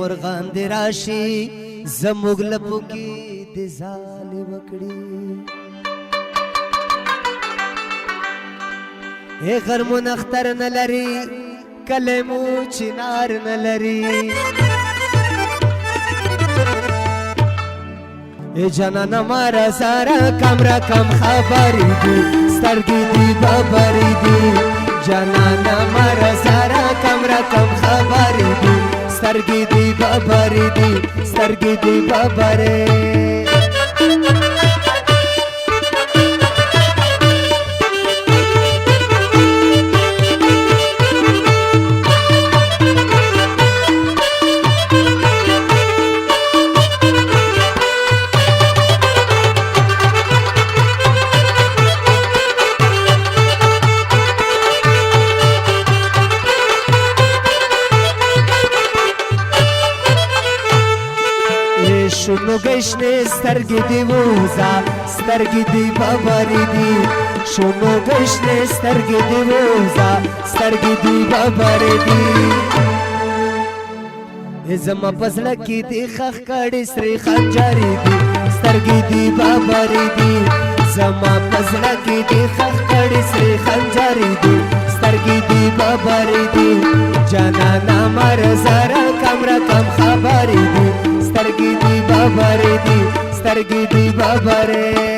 مرغان دی راشي زموږ لپو کې د ځالې وکړي ای غرمون اختر نه لري کلی مو چنار نه لري ای جانانه ما راسره کم رقم خبرې دي سترګې دي ببرې دي جانانه ما راسره کم رقم خبرې دي سترګې دي ببرې دي سترګې دي ببرې شنو گشنه سترګې دی ووزه سترګې دی ببرې دي شنو گشنه سترګې دی ووزه سترګې دی ببرې دي زما په زړه کې دی ښخ کړي سرې خنجرې دي سترګې دی ببرې دي زما په زړه کې دی ښخ کړي سرې خنجرې دي سترګې دی ببرې دي جانانه مرزره کم رقم خبرې دي سترګې دی ببرې دي سترګې دی ببرې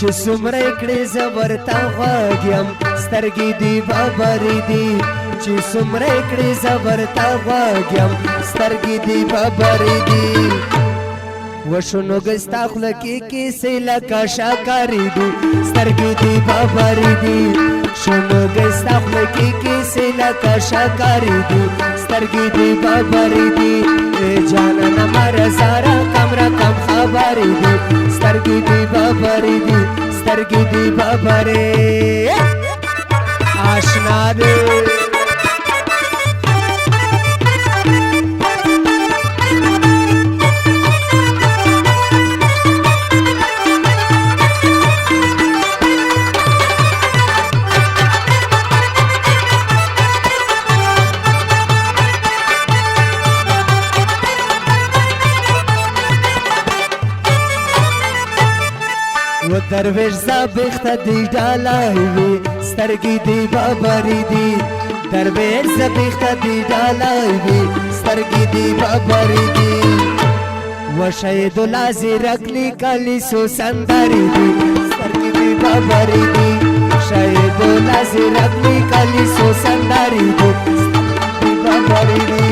چې څومره کړې زه ورته غوږ یم سترګې دي ببرې دي چې څومره کړې زه ورته غوږ یم سترګې دي ببرې دي وشنو ګستا خوله کې کیسې لکه شکرې دي سترګې دي ببرې دي شنو ګستا خوله کې کیسې لکه شکرې دي سترګې دي ببرې دي جانانه مرزاره کم رقم خبرې دي سترګې دي ببرې دي سترګې دي ببرې آشنا دي و درویش زبخت دی ډالای وي سترګې دی ببرې دي درویش زبخت دی ډالای وي سترګې دی ببرې دي و شهید الله زیرک لیکلي سو سندرې دي سترګې دی ببرې دي شهید الله زیرک لیکلي سو سندرې دي سترګې دی ببرې دي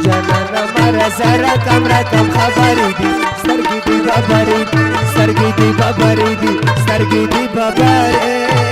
جانانه مرزره کم رقم خبرې دي سترګې دی ببرې دي سترګې دی ببرې دي سترګې دی ببرې